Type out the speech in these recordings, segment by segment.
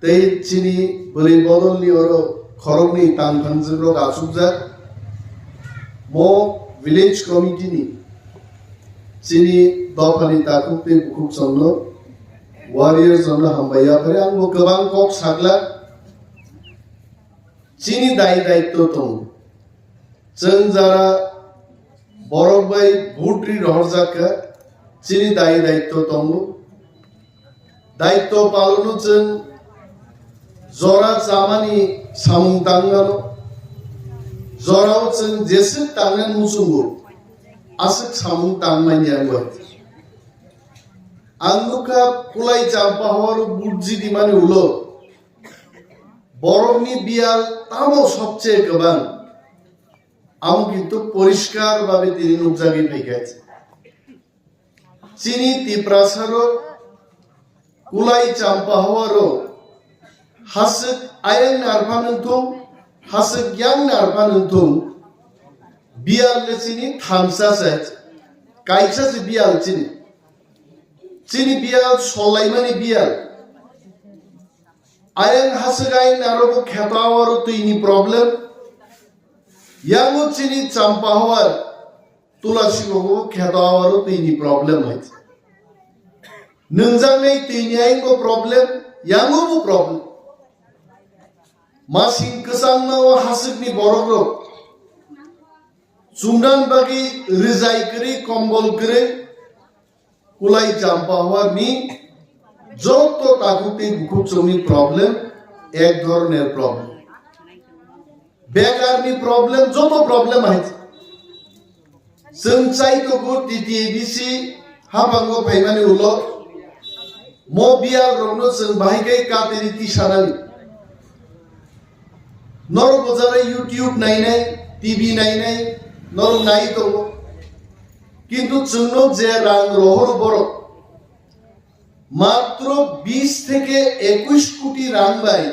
tei chini beli bodol ni oro khorok ni tan phanjung rok asukjak mo village committee ni chini dofani takukte bukuk sonno warrior jonno hambaya pare angbo gobang kok sakla chini dai daitto tong जों Zara बरफ bai भुट्रि रहरजाखा chini dai daitto tongo daitto palonu जों जरा जामानि samung tangano jorao जों जेसे tangan musungu asik samung tangmani angwa angnuka kulai jampa hawaro burji dimani ulo borofni bial tamo সবচেয়ে गोबां आम किन्तु परिष्कार भावे तिनि नुकजागि फैगासिनो चिनि तिप्रासारो कुलाई चाम्पा हवारो हासक आयं नारफानोंथं हासक यां नारफानोंथं बियाल चिनि थामसासे काइसासे बियाल चिनि बियाल सलाइमानि बियाल आयं हासक आयं नारोबो खेतावारो तैनि problem Yango chini champa hawar tulasi gogo khedawaro tini problem hai. Nungjang nei tini aing go problem yango bu problem. Masing kesang na wa hasik ni borok Sumdan bagi rizai kiri kombol kiri kulai champa hawar ni joto takuti bukut chumi problem ek dhoroner problem. बेकार नि problem जो तो problem है संचाई तो good टीटीबीसी हाबांगो फाइमानि उलो मोबिया रोनो जों बाहायगै कातेरिति सानानि नर बजारे यूट्यूब नायनाय टीवी नायनाय नर नाय दङ किन्तु जोंनो जे रां रहर बर मात्र 20 থেকে 21 কোটি रां बाय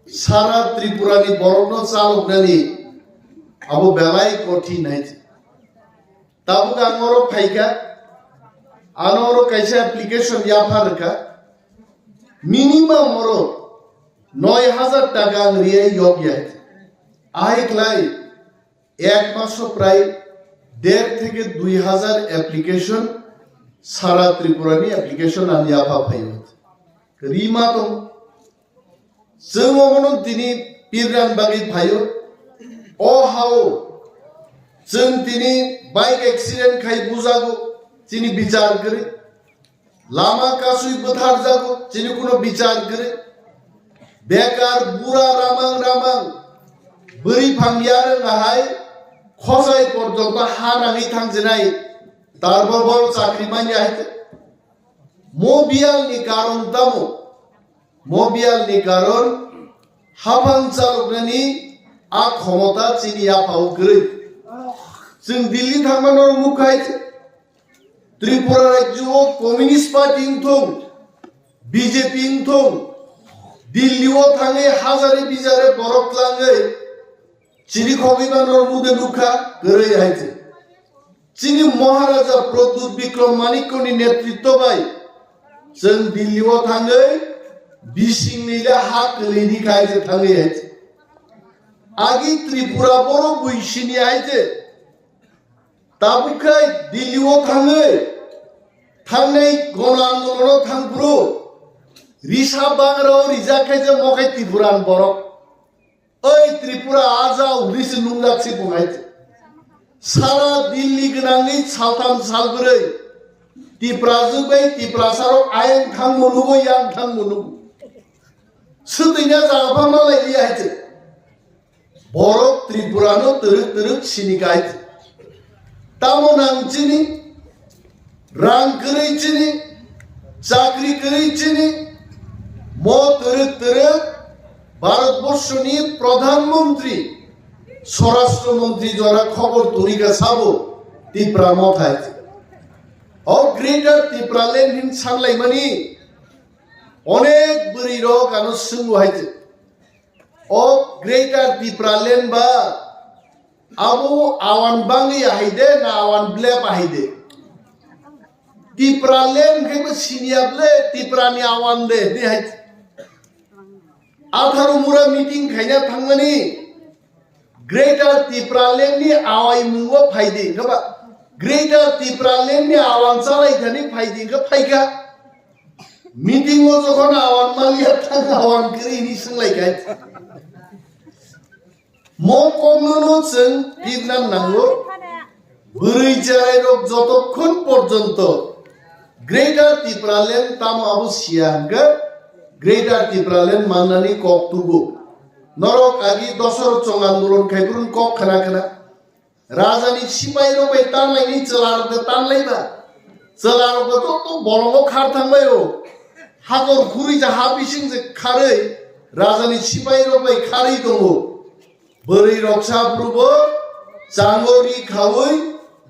सारा त्रिपुरानि बरनो चालकनानि आबो बेलाय कठिन है ताबो गांगरो फाइका आनरो कैसे एप्लीकेशन याफारका मिनिमाम मरो 9000 টাকা রিয়ে योग्य है आइक्লাই एक मासो प्राय 1.5 থেকে 2000 एप्लीकेशन सारा त्रिपुरानि एप्लीकेशन आनि याफा फाइयो रिमा तो जों अमनो दिनै पिरान बागै फायो अ हाउ जों दिनै बाइक एक्सिडेंट खाय बुजागो दिनै बिचार करे लामा कासुइ बथार जागो दिनै कोनो बिचार करे बेकार बुरा रामां बोरै फांगियार नाहाय खजाय पर्यन्त हानानै थांजेनाय तारबल चाकरि मानि आइते मोबियालनि कारण दामो मोबियालनि कारण हाबां चालकनानि आ क्षमता चिनि आफाव गरै जों दिल्ली थांबानो मुखाय त्रिपुरा राज्योआव कमिउनिस्ट पार्टी थं बीजेपी थं दिल्लीआव थाङै हाजारे बिजारे बरफ लाङै चिनि खबिबानो मुदे मुखा गरै आइते चिनि महाराजा प्रद्युत विक्रम माणिक्यनि नेतृत्व बाय जों दिल्लीआव थाङै बिसिं नीला हाक लेनि खायजे थाङै आइते आगि त्रिपुरा बर' बैसिनि आइते ताबुखै दिल्लीआव थाङै थांनाय गण आन्दोलनाव थांब्रु रिसा बांग्राव रिजाखायजे मखाय त्रिपुरान बर' ओइ त्रिपुरा आजाव रिसि नुंगासि बुङाइते सारा दिल्ली गोनाङै सालथाम सालब्रै तिप्राजों बै तिप्रासाराव आयें थां मोनुगो यां थां मोनुगो सदैना जाफा मालाय लियाइते बर' त्रिपुरानो तरक तरक सिनिकाइते तामो नांचिनि रां करैचिनि चाकरि करैचिनि मो तरक तरक भारतबर्षनि प्रधानमंत्री स्वराष्ट्रमंत्री जरा खबर तरिका साबो तिप्रा मथाय अ ग्रेटर तिप्रा लेन हिन सानलायमानि अनेक बोरै र गानो सोंगु हायते अ ग्रेटर तिप्रा लेन बा आबो आवान बांगि हायदे ना आवान ब्लेप हायदे तिप्रा लेन खेबो सिनियाबले तिप्रानि आवान दे नि हायते 18 मुरा मीटिंग खाइना थांमानि ग्रेटर टिप्रालेण्डनि आवाय मुंगो फायदे खबा ग्रेटर टिप्रालेण्डनि आवां चालायखानि फायदिखौ फायखा मीटिंगो जखन आवां मालिया थां आवां करिनि सोंलायखाय म कमनो जों बिरनान नांगौ बोरै जाय रक যতক্ষণ পর্যন্ত গ্রেটার টিপ্রালেণ্ড তাম আবু সিয়াঙ্গা গ্রেটার টিপ্রালেণ্ড মাননানি কক্তুগো নরক আগি দশরথ চং আন্দোলন খাইবুন কক খানা খানা রাজানি সিপাই রবাই তানলাইনি চলারতে তানলাইবা চলারকে তো বড় খার থাংবাই ও হাগর খুরি যা হাবিসিং যে খাरै রাজানি সিপাই রবাই খাरै দङ बोरै रक्षा प्रभु चांगोरी खावै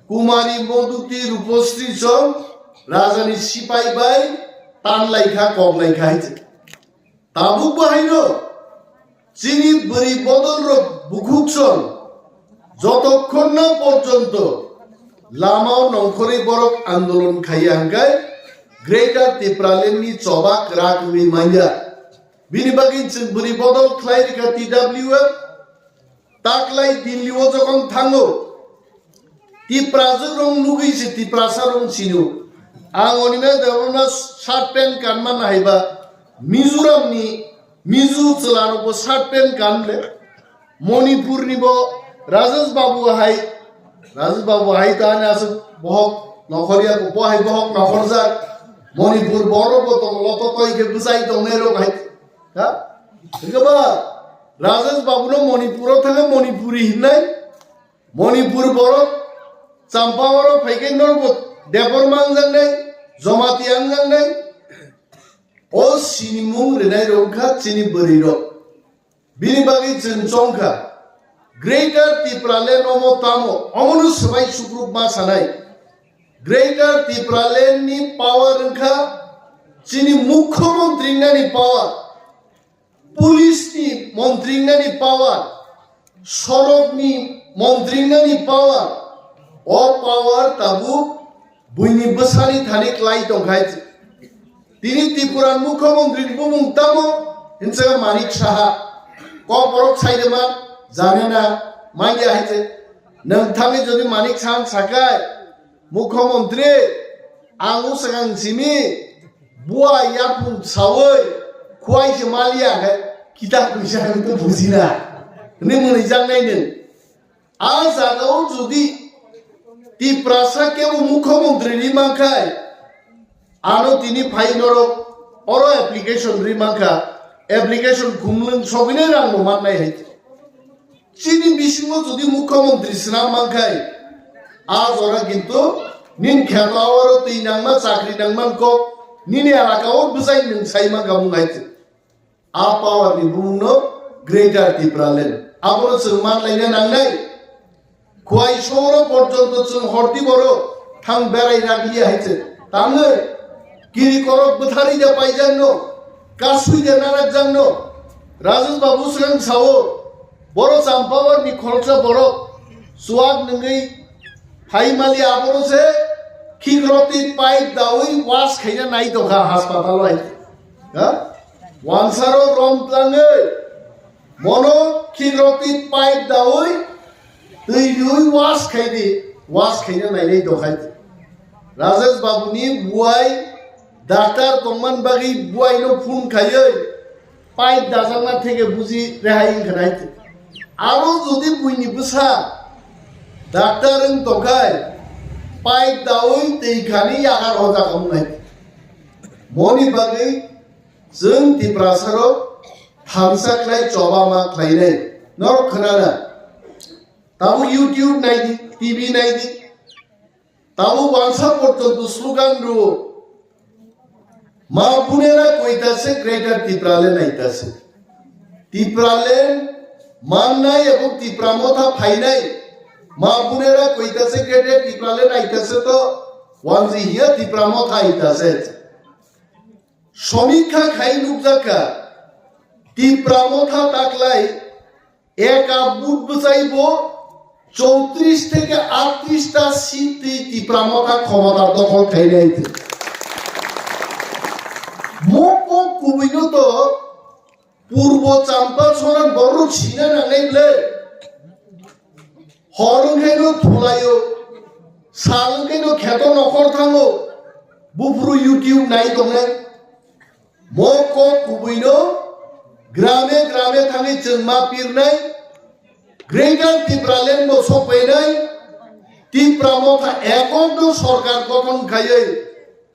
कुमारी मधुती रूपश्री सं राजानि सिपाई बाय तानलायखा कगलायखा हायजे ताबुक बाहायनो चिनि बोरै बदल र बुखुक सं যতক্ষণ না পর্যন্ত লামাও নংখरै বরক আন্দোলন খাইয়াंगाय ग्रेटर टिप्रालेण्डनि चबाक रागुनि माइया बिनि बागै जों बोरै बदल खालायरिखा TWF ताकलाय दिल्लीओ जखन थाङो टिप्राजों रं लुगैसे टिप्रासा रं सिनु आं अनिना देवना शार्ट पेन्ट गानमा नायबा मिजोरामनि मिजु चलारबो शार्ट पेन्ट गानले मणिपुरनिबो राजेश बाबु हाय ताने आस बहक नखरिया बहाय बहक नखरजा मणिपुर बरबो दं लत तयके बुजाय दंने रग हाय हा गबा राजेश बाबुनो मणिपुराव थाङो मणिपुरी हिन्नाय मणिपुर बरफ चाम्पावार फैके नरबो देपर मांजांनाय जमाति आंजांनाय ओ सिनिमुं रेनाय रंखा चिनि बोरै रक बिनि बागै जों चंखा ग्रेटर टिप्रालेण्ड अमो तामो अमनु सबाय सुग्रुप मा सानाय ग्रेटर टिप्रालेण्डनि पावार रंखा चिनि मुख्यमन्त्रीनि पावार पुलिसनि मन्त्रीनि पावार सरकनि मन्त्रीनि पावार अ पावार ताबु बुइनि बसानि थानि क्लाइ दंखाय दिनै त्रिपुरानि मुख्यमन्त्रीनि मुं तामो हिनसा मानिक साहा कबरक साइदमा जानेना माइया हायजे नोंथांनि जदि मानिक साहा साखाय मुख्यमन्त्री आंगु सगां सिमि बुआ याफुं सावै खुवाइसे मालिया है किताब फैसा तो बुजिना ने मोनै जांनायनो आ जागाव जुदि टिप्रासा केबो मुख्यमन्त्रीनि मांखाय आनो तिनि फाइनर अर एप्लिकेशन रि मांखा एप्लिकेशन खुमलुं सबिने रां माननाय है चिनि बिसिङाव जुदि मुख्यमन्त्री सिना मांखाय आ जरा किन्तु निन खेतावर तैनांमा चाकरि नांमान को निने आलाकाव बुजाय नों साइमा गामुंगाय आ पावारनि बुंनो ग्रेटर टिप्रालेण्ड आबो जों मानलायनो नांनाय खुवाइ सौर पर्यन्त जों हरति बरो थां बेराय रागलिया हायजे ताङो गिरि करक बोथारि दे पाइजांनो कासुइ दे नाराक जांनो राजेश बाबु सिगां सावो बरो चाम्पावारनि खरचा बरो सुवाग नङै फाइमालि आबोरसे खिग्रति पाइप दावै वास खायना नाय दखा हासपातालाय हा वानसारो रम प्लाङै मनो खिग्रति पाइप दावै दैयै वास खायना नायनाय दखाय राजेश बाबुनि बुआय डाक्टर दंमान बागै बुआयनो फुन खायै पाइप दाजांना थेगे बुजि रेहाय खनाय आरो जुदि बुइनि बुसा डाक्टर दखाय पाइप दावै दैखानि आगार हजा खालामनाय मनि बागै जों टिप्रासाराव थामसाख्लाय चबामा ख्लायनाय नर खोनाना ताबु यूट्यूब नायदि टीवी नायदि ताबु वानसा पर्यन्त स्लोगान रु मा पुनेरा कइतासे ग्रेटर टिप्रालेण्ड आइतासे टिप्रालेण्ड माननाय एबं टिप्रा मथा फायनाय मा पुनेरा कइतासे ग्रेटर टिप्रालेण्ड आइतासे तो वानजि हिया टिप्रा मथा आइतासे समीक्षा खाई नुकजाका टिप्रा मथा ताकलाय एक बुट बसाइबो 34 থেকে 38টা সিট টিপ্রা মথা ক্ষমতা দখল খাইলে আইতে মোক কুবিনো তো পূর্ব চাম্পা ছড়ান বড় ছিনা নাঙাইলে হরংখাইনো থুলাইও সালখাইনো খেত নখর থাঙো বুফরু ইউটিউব নাই দंनाय মক কুবইনো গ্রামে গ্রামে থাঙै जों मा पिरनाय গ্রেটার ত্রিপুরালেন্ড বো সফাইনাय ত্রিপুরা মথা একন্দ সরকার গঠন খাইयै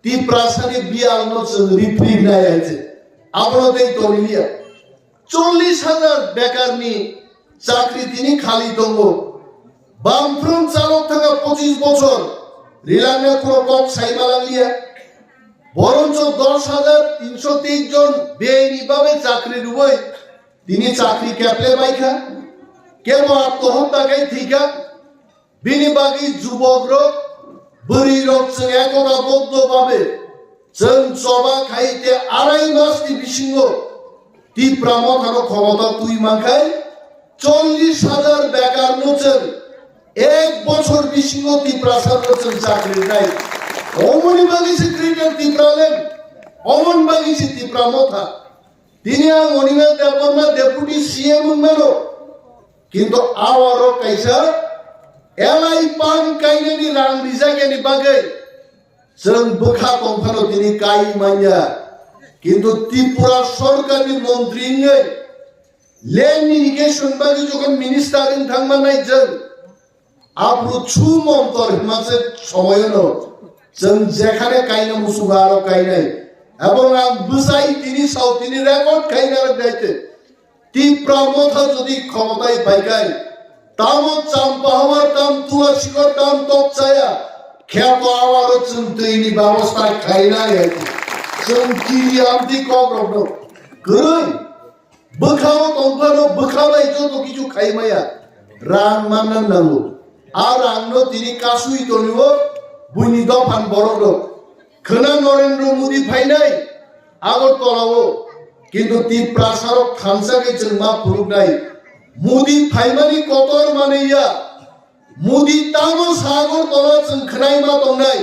ত্রিপুরা সানি বিয়ালনো जों রিপ্রিভ নাই আছে আপনাদের তলিয়া 40,000 বেকারনি চাকরি তিনি খালি দङ বামফ্রন্ট চালক থাকা 25 বছর রিলাঙ্গা ক্রকক সাইমালালিয়া বরঞ্চ 10,323 জন বেআইনিভাবে চাকরি রুবই তিনি চাকরি ক্যাপলে বাইখা কেবল আত্মহত্যাকাই থিকা বিনি বাকি যুবকর বরি রকছে একতা বদ্ধভাবে जों সবা খাইতে আড়াই মাসনি বিসিঙ্গ ত্রিপুরা মথানো ক্ষমতা তুই মাখাই 40,000 বেকার নচেন এক বছর বিসিঙ্গ ত্রিপুরা সরকার চাকরি নাই অমনি বাগিছে ক্রিকেট ত্রিপুরালেন অমন বাগিছে ত্রিপুরা মথা তিনি অনিমেল দেববর্মা ডেপুটি সিএম মেলো কিন্তু আওয়ারও কাইসা এলাই পান কাইনেনি রাং রিজাগেনি বাগে जों बोखा दंफानो दिनै काई माइया किन्तु त्रिपुरा सरकारनि मन्त्री लेन्ड इरिगेशन बागै যখন मिनिस्टारिं थांमानाय जों आब्रु छु मन्तर हिमासे সময়नो जों जेखाने काइना मुसुगारो काइनाय এবং আম বুঝাই তিনি সাউথিনি রেকর্ড কাইনার দাইতে ত্রিপুরা মথা যদি ক্ষমতায় পাইগাই তামো চাম্পা হওয়ার দাম তুলসীকর দাম তকচায়া খ্যাত আওয়ারও जों दैनि ব্যবস্থা খাইনাই আছে जों गिरियामति कग्रबन गै बोखाव दंफानो बोखाबाय যত কিছু খাইমায়া রাং মাননাं नांगौ আর রাংनो তিনি কাসুই দনিও বুইনি দফান বড় खोना नरेंद्र मोदी फाइनाय আগরতলাও কিন্তু ত্রিপুরা সরক খানসাকে जों मा फुरुगनाय मोदी फाइमानि कतर मानेया मोदी तामो सागर तला जों खोनायमा दंनाय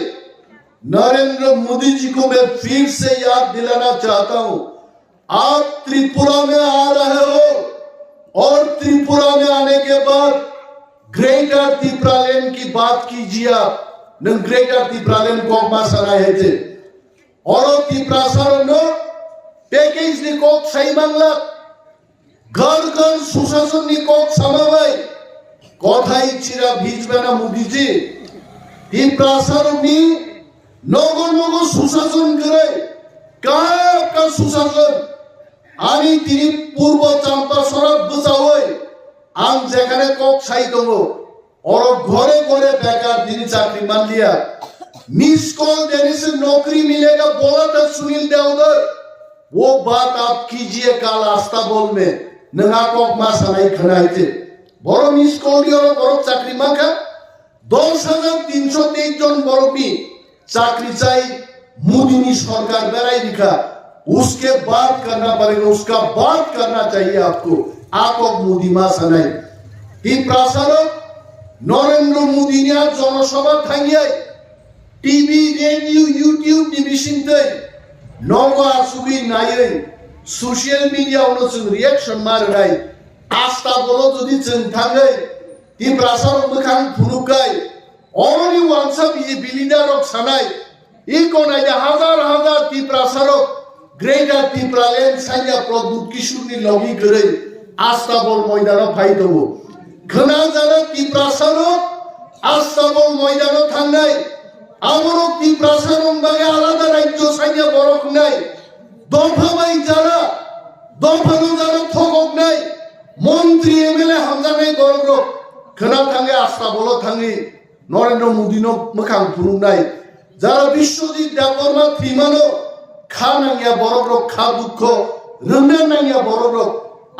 नरेंद्र मोदी जी को मैं फिर से याद दिलाना चाहता हूं आप त्रिपुरा में आ रहे हो और त्रिपुरा में आने के बाद ग्रेटर त्रिपुरा लैंड की बात कीजिए आप नों ग्रेटर त्रिपुरा लैंड को मा सानाय थे और त्रिपुरा सरनो पैकेज नि कोक साई बांगला घर घर सुशासन नि कोक सामाबाय কথাই ছিরা ভিজবে না মোদিজি ত্রিপুরা সরকারনি নগর নগর সুশাসন করে কাকা সুশাসন আমি তিনি পূর্ব চাম্পা সরব বুঝাওই আম যেখানে কক সাই দङ और घरे घरे बेकार दिन चाकरी मान लिया मिस कॉल देने से नौकरी मिलेगा बोला था सुनील देवधर वो बात आप कीजिए कल आस्था बोल में नंगा कोक मा सानाय खनाय थे বড় মিস কল দিও বড় চাকরি মাখা 10,323 জন বড়পি চাকরি চাই मोदी सरकार बेराई दिखा उसके बाद करना पड़ेगा उसका बात करना चाहिए आपको आप मोदी मा सानाय ত্রিপুরা সরক नरेंद्र मोदी ने जनसभा थांगियाय टीवी रेडियो यूट्यूब नि बिसिंतै नगो आसुबि नायै सोशल मीडिया उनो जों रिएक्शन मारनाय आस्था बोलो যদি जों थाङै ত্রিপুরা সরক मोखां फुरुगाय अलरेडी वानसाब इ बिलिडार सानाय इ कोनाय हाजार हाजार ত্রিপুরা সরক ग्रेटर ত্রিপুরা लैंड साइया प्रदुत किशोरनि लगी गरै आस्था बोल मैदानाव फाय दङ खोना जाना ত্রিপুরা সরক आस्था बोल मैदानाव थांनाय आमरो ত্রিপুরা সরক बागे आलादा राज्य साइया बरखनाय दंफाबाय जाना दंफानो जाना थगकनाय मंत्री एमएलए हामजानाय गरग्र खोना थाङै आस्था बोल थाङै नरेंद्र मोदी नो मोखां फुरुंनाय যারা বিশ্বজিৎ দেববর্মা থ্রিমানো খা নাঙ্গিয়া বড়গ্র খা দুঃখ রংনা নাঙ্গিয়া বড়গ্র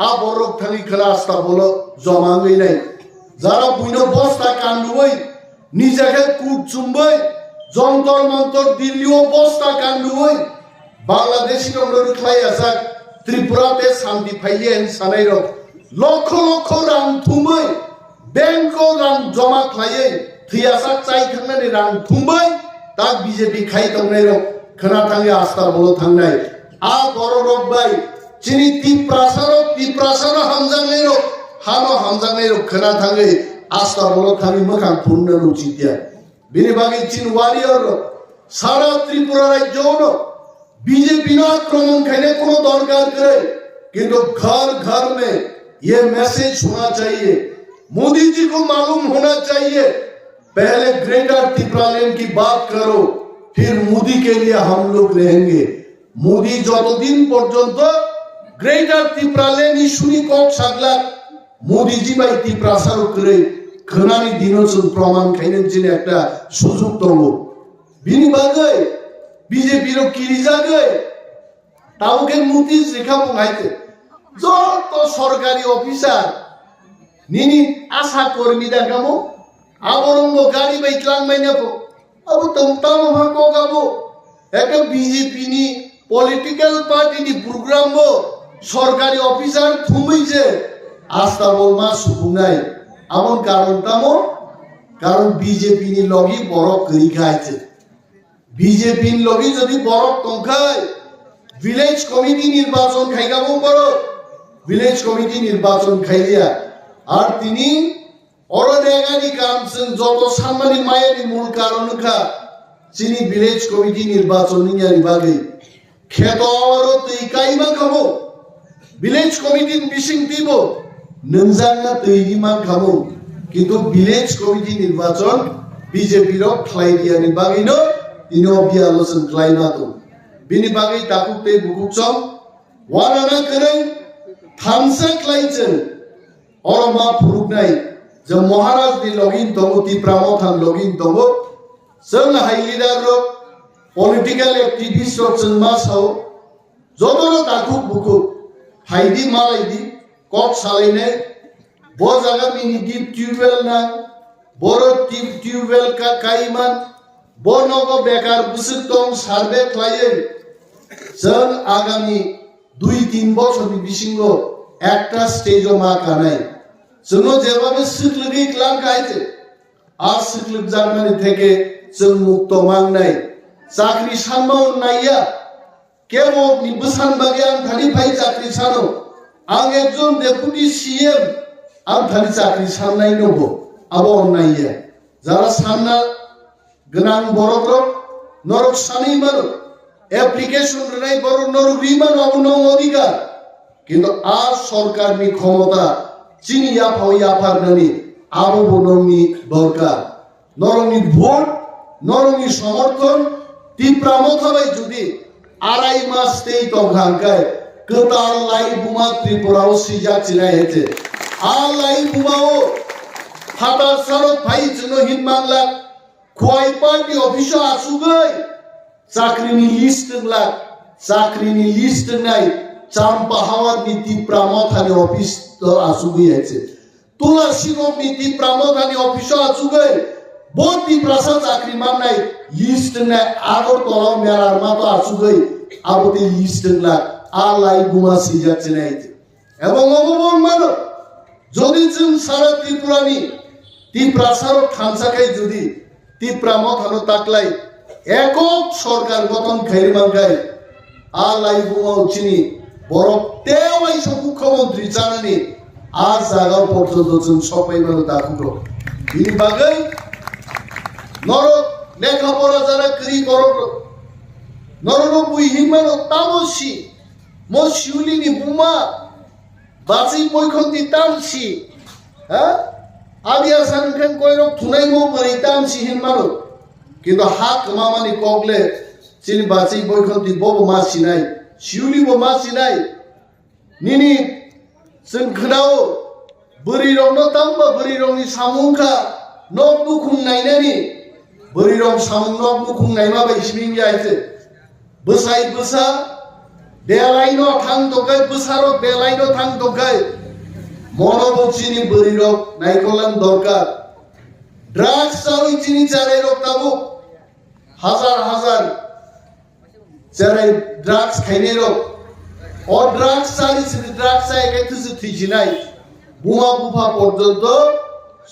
আ বড়গ্র থাঙি খেলা আস্তা বলো জমাঙ্গই নাই যারা বুইনো বস্তা কান্দুবই নিজেকে কুট চুম্বই যন্তর মন্তর দিল্লিও বস্তা কান্দুবই বাংলাদেশি রংরু খাই আসাক ত্রিপুরাতে শান্তি ফাইলিয়েন সানাইর লক্ষ লক্ষ রাং থুমই ব্যাংকও রাং জমা খাইয়ে থিয়াসাক চাই খাंनानै রাং থুমই তাক বিজেপি খাই দंनाय खोना थाङै आस्था बोलो थांनाय आ बर' रब bye Chini Tiprasaro Hamzanero, Hano Hamzanero, Kanatange, Asta Bolotami Makan Punda Lucitia. Binibagi Chin Warrior, Sara Tripura Jono, BJP ना आक्रमण करने को दरकार करे, किंतु घर घर में ये मैसेज होना चाहिए, मोदी जी को मालूम होना चाहिए, पहले ग्रेटर तिप्रा लैंड की बात करो, फिर मोदी के लिए हम लोग रहेंगे, मोदी जो तो दिन पर्यंत ग्रेटर तिप्रा लैंड इशूनी को छागला, मोदी जी भाई तिप्रा सारो करे, खनानी दिनों से प्रमाण कहने जिन्हें एक टा सुजुक तो वो, बिनी बागे BJP रो किरीजा गए ताऊ के मुक्ति शिखा पुंगाइते जो तो सरकारी ऑफिसर निनी आशा कर्मी दा कामो आबरंगो गाड़ी बाइकलां माइने को अब तमताम भाको गाबो एक BJP नि पॉलिटिकल पार्टी नि प्रोग्राम बो सरकारी ऑफिसर थुमैजे आस्था बोलमा सुपुंगाय आमन कारण तामो कारण BJP नि लगी बरफ करी खाइते BJP लगी जदि बरफ तंखाय विलेज कमिटी निर्वाचन खाइगाबो बरो विलेज कमिटी निर्वाचन खाइलिया और तिनी अरनेगानि कामजों जतो सानमानि मायानि मूल कारणखा चिनि विलेज कमिटी निर्वाचन नियानि बागै खेतरो तैकाइमा खाबो विलेज कमिटी बिसिं दिबो नोंजांना तैनि मान खाबो किन्तु विलेज कमिटी निर्वाचन BJP रो खाइलियानि बागैनो Ini obia losen klaina tu. Bini bagai takut te bukuk som. Warana kereng thamsa klaisen. Orang ma puruk nai. Jam Maharaj di login tongo Tipra Motha login tongo. Seng high leader ro political activist ro seng mas ho. Jodoro takut bukuk. Haidi malai di kok salaine. Bo jaga mini deep tubewell na. Boro deep tubewell ka kaiman. Bonogo bekar busutong sarbe klaye jeng agami 2-3 বছর বিশিঙ্গো একটা স্টেজও মা কানাই জন্য যেভাবে সিকলগি Klang কাইতে আর সিকলগ Germany থেকে जों মুক্ত মাংনাই চাকরি সানমাও নাইয়া কেবল নিবসান বাগে আং থানি ফাই চাকরি সানো আং একজন ডেপুটি সিএম আং থানি চাকরি সাননাই নবো আবো নাইয়া যারা সাননা গনাং বড়গ্র নরক সানি মানো অ্যাপ্লিকেশন নাই বড় নরক রিমানো অবনো অধিকার কিন্তু আর সরকারনি ক্ষমতা চিনি ইয়া ফারনানি আবো বননি দরকার নরনি ভোট নরনি সমর্থন তীব্র মথাবাই যদি আড়াই মাস তেই তংখাঙ্কায় কতার লাই বুমা ত্রিপুরাও সিজা চিনাই হেছে আর লাই বুমাও হাতার সারত ভাই জন্য হিন বাংলা খোয়াই পার্টি অফিসে আসুগৈ চাকরিনি লিস্ট নাই চাম্পা হাওয়ার নীতি প্রামথানি অফিস তো আসুগৈ আছে তুলাসীগো নীতি প্রামথানি অফিসে আসুগৈ বতি প্রাসা চাকরি মাননাই লিস্ট নাই আগর তলাও মেলার মাতো আসুগৈ আবতি লিস্ট নাই আলাই গুমা সিজাচ্ছে নাই এবং অববন মানো যদি जों সারা ত্রিপুরানি ত্রিপ্রাসার খানসাকাই যদি Tipra Motha taklai ekok সরকার গঠন খাইর মানগাই আলাই বুমাও চিনি বড় তেওয়াই সব মুখ্যমন্ত্রী জানানি আজ জায়গা পর্যন্ত जों সবাই মানে দাকুটো বিনি বাগৈ নরক লেখাপড়া যারা করি করক নরক বুইহিমানো তামসি মো শিউলিনি বুমা বাসি বৈখন্তি তামসি হ্যাঁ Abia sankan koirok tunai mo maritam sihin maro. কিন্তু হাক মামানি কগলে চিনি বাঁচি বৈখন্তি বব মাসি নাই শিউলি বো মাসি নাই নিনি जों खोनाও বরি রং তাম্বা বরি রংনি সামুখা নক মুখুং নাইনানি বরি রং সামুং নক মুখুং নাইমা বাই সিমিং যাইছে বসাই বসা বেলাইনো থাং তকাই বসারো বেলাইনো থাং তকাই মনোবচিনি বরি রক নাইকলাম দরকার ড্রাগস চাই চিনি চালাই রক তাবো হাজার চাই ড্রাগস খাইনে রক ও ড্রাগস চালি চিনি ড্রাগস চাই একাইতেছে থিজিনাই বুমা বুফা পর্যন্ত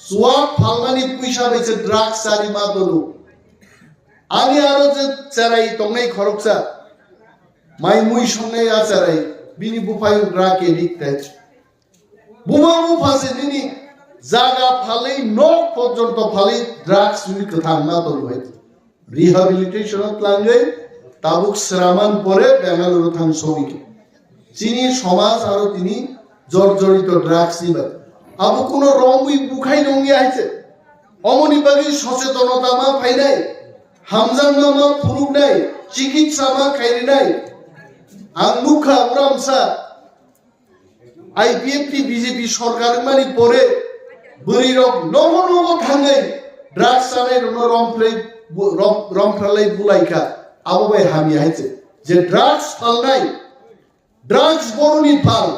সোয়াব ফালমানি পয়সা বেছে ড্রাগস চালি মাদলু আমি আরো যে চারাই তংনাই খরকসা মাই মুই সঙ্গে আচারাই bini bupayung drug addicted. Buma bupase dini jaga phalei nok porjonto phalei drugs ni kathang na tol hoy. Rehabilitation langai tabuk sraman pore Bangalore thang shobike. Chini somaj aro tini জর্জরিত drugs নিবে আবু কোন রংবই বুখাই নঙ্গি আইছে অমনি বাগি সচেতনতা মা phi নাই হামজান মা ফুরুক নাই চিকিৎসা মা খাইরি নাই আঙ্গুখা উরামসা আইপিএফটি বিজেপি সরকার মানি পরে বরি রক নমো নমো থাঙ্গাই ড্রাগস আনে রংফ্লাই বুলাইকা আবু ভাই হামি আইছে যে ড্রাগস ফাল নাই ড্রাগস বরনি ফাল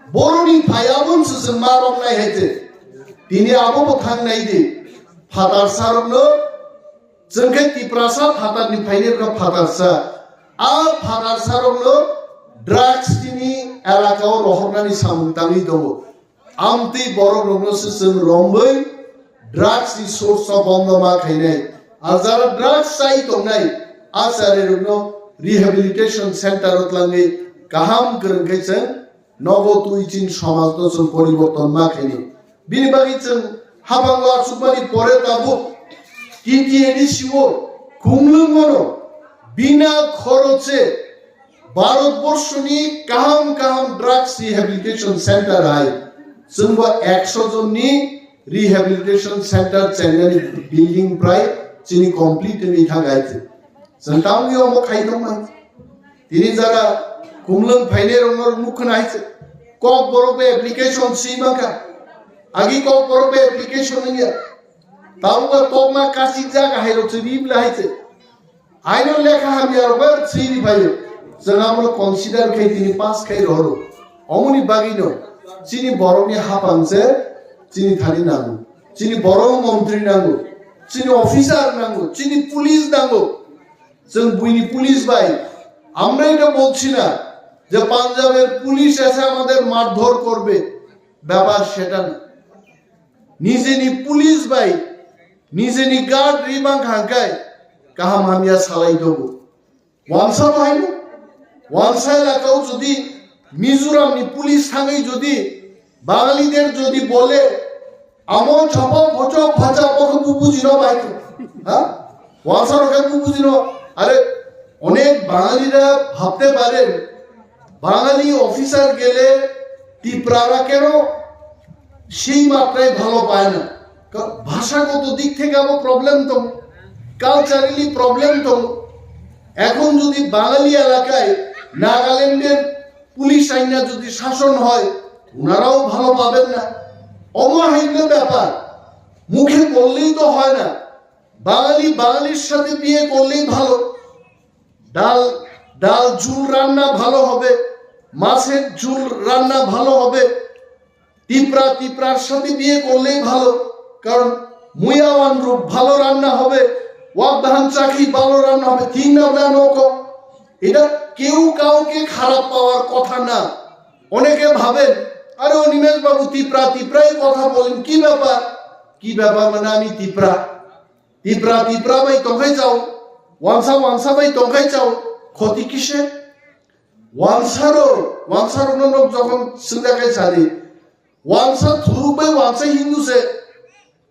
বরনি ফায়াবন সুসং মারম নাই হইছে তিনি আবো থাং নাই দে ফাতার সারনো জংখে তিপ্রাসা ফাতার নি ফাইনে কা ফাতার সা আ ফাতার সারনো ড্রাগস তিনি এলাকাও রহনানি সামতানি দব আমতি বড় রংন সুসং রংবই ড্রাগস নি সোর্স অফ বন্ধমা খাইনাই আর যারা ড্রাগস চাই তো নাই আসারে রংনো রিহ্যাবিলিটেশন সেন্টারত লাগে কাহাম করন খাইছেন নগদ উইচিন সমাজ দর্শন পরিবর্তন মাখেনি বিনিবাগিচন হাবাংলা সুপারি পরে তাবু কিটি এডিসিও কুমলুং মনো বিনা খরচে ভারতবর্ষনি কাহাম কাহাম ড্রাগস রিহ্যাবিলিটেশন সেন্টার আই जोंबो 100 জননি রিহ্যাবিলিটেশন সেন্টার চেঙ্গানি বিল্ডিং প্রায় চিনি কমপ্লিট নি থাকাইছে জনতামিও মো খাইদম তিনি যারা কুমলুং ফাইনে রংর মুখ নাইছে কক বরবে অ্যাপ্লিকেশন সিমাকা আগি কক বরবে অ্যাপ্লিকেশন নিয়া তাওবা তোমা কাসি জায়গা হাইরো চিবিব লাইছে আইনো লেখা আমি আর বার সিরি ভাই जों আমরা কনসিডার খাই তিনি পাস খাই রহরো অমনি বাগিনো চিনি বরনি হাপানছে চিনি থানি নাঙ্গো চিনি বড় মন্ত্রী নাঙ্গো চিনি অফিসার নাঙ্গো চিনি পুলিশ নাঙ্গো जों বুইনি পুলিশ ভাই আমরা এটা বলছি না যে পাঞ্জাবের পুলিশ এসে আমাদের মারধর করবে ব্যাপার সেটা না নিজেনি পুলিশ ভাই নিজেনি গার্ড রিবাং হাঙ্কায় কাহাম হামিয়া সালাই দেব ওয়ানসা ভাই না ওয়ানসা এলাকাও যদি মিজোরামনি পুলিশ থাঙ্গাই যদি বাঙালিদের যদি বলে আমন ছপা ফচক ফাচা পখ বুঝিন ভাই হ্যাঁ ওয়ানসা রকে বুঝিন আরে অনেক বাঙালিরা ভাবতে পারেন বাঙালি অফিসার গেলে টিপ্রারা কেন সেই মাত্রায় ভালো পায় না ভাষাগত দিক থেকে আমার প্রবলেম তো কালচারালি প্রবলেম তো এখন যদি বাঙালি এলাকায় নাগাল্যান্ডের পুলিশ আইনা যদি শাসন হয় ওনারাও ভালো পাবেন না অমহাইন্য ব্যাপার মুখে বললেই তো হয় না বাঙালি বাঙালির সাথে বিয়ে করলেই ভালো ডাল ডাল ঝুল রান্না ভালো হবে মাছের ঝুল রান্না ভালো হবে টিপ্রা টিপ্রার সাথে বিয়ে করলেই ভালো কারণ মুয়াওয়ান রূপ ভালো রান্না হবে ওয়াকধান চাকি ভালো রান্না হবে তিন না নৌকো এটা কেউ কাউকে খারাপ পাওয়ার কথা না অনেকে ভাবেন আরে ও নিমেশ বাবু টিপ্রা টিপ্রাই কথা বলেন কি ব্যাপার মানে আমি টিপ্রা টিপ্রা টিপ্রা ভাই তোকাই যাও ওয়ানসা ওয়ানসা ভাই তোকাই যাও ক্ষতি কিসে ওয়ানসারো লোক যখন সিন্দাকাই সারি ওয়ানসা থুরু ভাই ওয়ানসা হিন্দুসে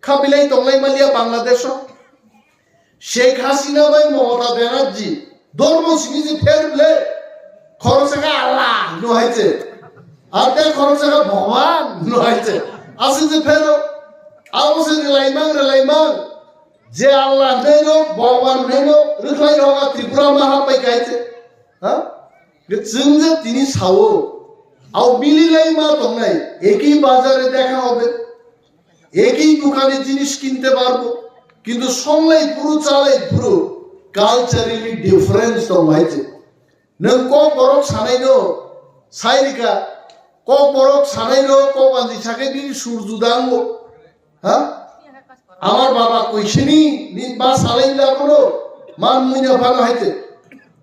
খাবিলাই তংলাই মালিয়া বাংলাদেশ শেখ হাসিনা ভাই মমতা ব্যানার্জি ধর্ম সিনিজি ফেরলে খরচেকা আল্লাহ নহাইছে আর তে খরচেকা ভগবান নহাইছে আসে যে ফেরো আওসে রেলাইমাং যে আল্লাহ নেনো ভগবান নেনো রিখলাই রগা ত্রিপুরা মাহা পাই গাইছে হ্যাঁ যে তিনি সাও আও মিলিলাই মা তোমরাই একই বাজারে দেখা হবে একই দোকানে জিনিস কিনতে পারবো কিন্তু সমলাই পুরো চালাই পুরো কালচারালি ডিফারেন্স তো হয়েছে নং ক বরক সানাইনো সাইরিকা ক বরক সানাইনো ক বান্দি থাকে দিন সূর্য দাঙ্গো হ্যাঁ আমার বাবা কইছিনি বা সালাইলা বড় মান মুইনা ভালো হইতে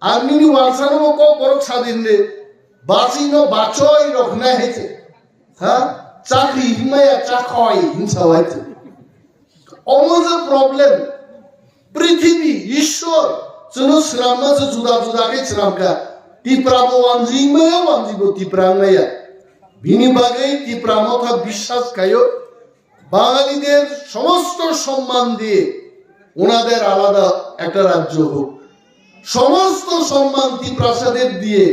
আমিনি ওয়ালসানো ক বরক স্বাধীন রে বাঁচিনো বাঁচই রখনা হইতে হ্যাঁ চাকরি হিমায়া চাকয় হিংসা হইতে অলওয়েজ আ প্রবলেম পৃথিবী ঈশ্বর যেন শ্রামা যে জুদা জুদা কে শ্রামকা Tipra bo wanjing maya wanji bo Tipra ngaya. Bini bagai Tipra Motha বিশ্বাস কায়ো বাঙালিদের সমস্ত সম্মান দিয়ে ওনাদের আলাদা একটা রাজ্য হোক, সমস্ত সম্মান টিপ্রাসাদের দিয়ে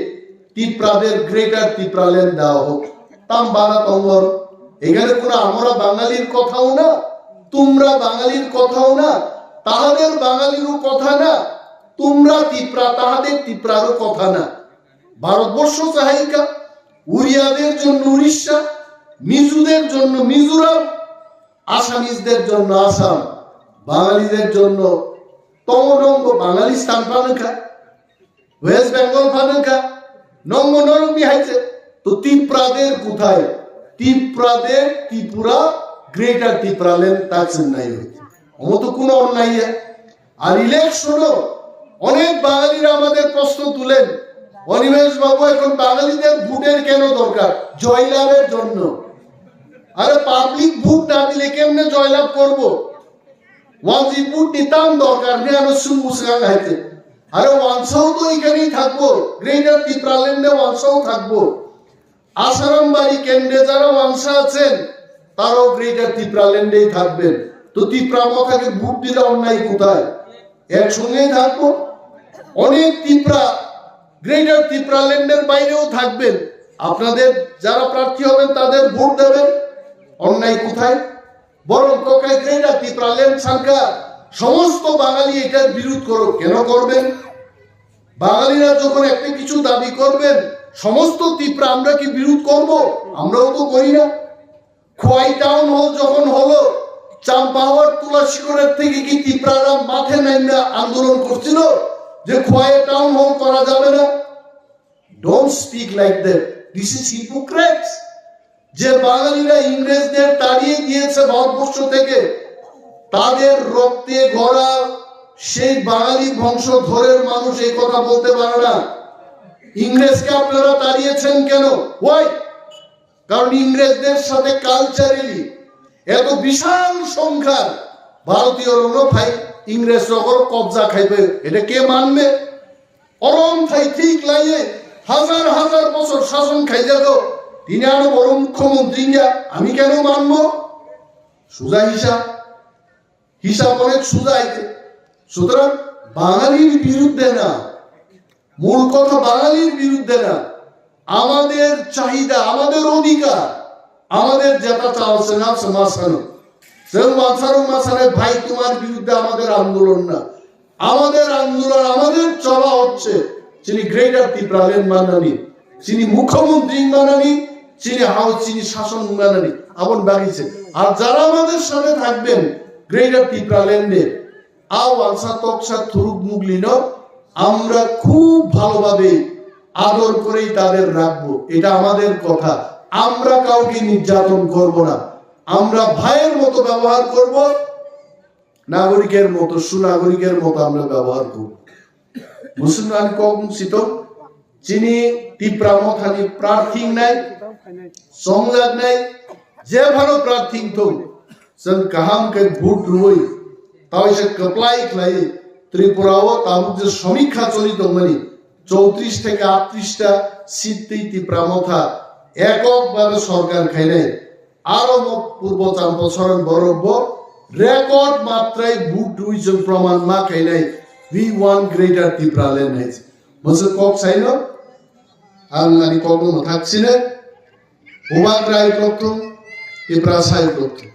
টিপ্রাদের গ্রেটার টিপ্রাল্যান্ড দেওয়া হোক। তাম বারা তঙ্গর এখানে কোনো আমরা বাঙালির কথাও না, তোমরা বাঙালির কথাও না, তাহাদের বাঙালিরও কথা না, তোমরা টিপ্রা তাহাদের টিপ্রারও কথা না। ভারতবর্ষ চাহিকা উড়িয়াদের জন্য উড়িষ্যা, মিজুদের জন্য মিজোরাম, আসামিজদের জন্য আসাম, বাঙালিদের জন্য তমনঙ্গ বাঙালি স্থান ফানকা, ওয়েস্ট বেঙ্গল ফানকা, নঙ্গ নরমি হাইছে। তো টিপ্রাদের কোথায়? টিপ্রাদের ত্রিপুরা গ্রেটার টিপ্রাল্যান্ড তাকসিম নাই হইতে অমত কোনো অন্যায়। আর ইলেকশনও অনেক বাঙালিরা আমাদের প্রশ্ন তুলেন, অনিমেষ বাবু এখন বাঙালিদের ভোটের কেন দরকার? জয়লাভের জন্য। আরে পাবলিক ভোট না দিলে কেমনে জয়লাভ করবো? ওয়ানজি ভোট নিতাম দরকার নেই। আরে ওয়ানসাও তো এখানেই থাকবো, গ্রেটার টিপ্রাল্যান্ডে ওয়ানসাও থাকবো। আসারাম বাড়ি কেন্দ্রে যারা ওয়ানসা আছেন তারাও গ্রেটার টিপ্রাল্যান্ডেই থাকবেন। তো টিপ্রা মথাকে ভোট দিলে অন্যায় কোথায়? একসঙ্গেই থাকবো। অনেক টিপ্রা গ্রেটার টিপ্রাল্যান্ডের বাইরেও থাকবেন, আপনাদের যারা প্রার্থী হবেন তাদের ভোট দেবেন, অন্যায় কোথায়? বরং কোকাই গ্রেটার টিপ্রাল্যান্ড সরকার সমস্ত বাঙালি এটার বিরোধ করো। কেন করবেন? বাঙালিরা যখন একটা কিছু দাবি করবেন সমস্ত টিপ্রা আমরা কি বিরোধ করব? আমরাও তো করি না। খোয়াই টাউন হল যখন হলো, চাম্পাহাওয়ার তুলাশিকরের থেকে কি টিপ্রারা মাঠে নাইমা আন্দোলন করছিল যে খোয়াই টাউন হল করা যাবে না? Don't speak like that, this is hypocrites. যে বাঙালিরা ইংরেজদের তাড়িয়ে দিয়েছে ভারতবর্ষ থেকে, তাদের রক্তে গড়া সেই বাঙালি বংশধরের মানুষ এই কথা বলতে পারে না। ইংরেজকে আপনারা তাড়িয়েছেন কেন? ওয়াই? কারণ ইংরেজদের সাথে কালচারালি এত বিশাল সংখ্যার ভারতীয় ভাই ইংরেজ যখন কবজা খাইবে এটা কে মানবে? অরম থাই ঠিক লাইয়ে হাজার হাজার বছর শাসন খাই যেত, তিনি আরো বড় মুখ্যমন্ত্রী, আমি কেন মানবো? সোজা হিসাব অনেক সোজা আইছে। সুতরাং বাঙালির বিরুদ্ধে না, মূল কথা বাঙালির বিরুদ্ধে না, আমাদের চাহিদা, আমাদের অধিকার, আমাদের যেটা চাওয়াছে না সমাসানো ভাই তোমার বিরুদ্ধে আমাদের আন্দোলন না, আমাদের আন্দোলন আমাদের চলা হচ্ছে যিনি গ্রেটার টিপ্রাল্যান্ড মানানি, যিনি মুখ্যমন্ত্রী মানানি, যিনি হাউস, যিনি শাসন মানানি আপন বাগিছে। আর যারা আমাদের সাথে থাকবেন গ্রেটার টিপ্রাল্যান্ডে আও আলসা তকসা থুরুক মুগলিন আমরা খুব ভালোভাবে আদর করেই তাদের রাখবো, এটা আমাদের কথা। আমরা কাউকে নির্যাতন করব না, আমরা ভাইয়ের মতো ব্যবহার করব, নাগরিকের মতো সুনাগরিকের মতো আমরা ব্যবহার করব। মুসলমান কম সিত যিনি টিপ্রা মথানি প্রার্থী নাই, সংলাদ নাই, যে ভালো প্রার্থী তো जों गाहामके भोट रुई ताव एसे कप्लाय ख्लाय त्रिपुराओ ताबुक जे समीक्षा चलित दंमोन 34 থেকে 38টা সিটই টিপ্রা মথা এককভাবে সরকার খাইনাই। আরো পূর্ব চাম্পসরণ বরব্য রেকর্ড মাত্রায় ভোট রুইজন প্রমাণ মা খাইনাই। We want greater টিপ্রাল্যান্ড হাইছে মসে কক চাইনো আংনানি কগনো থাকছিনে ওবাক রায় করতো টিপ্রা সাই করতো।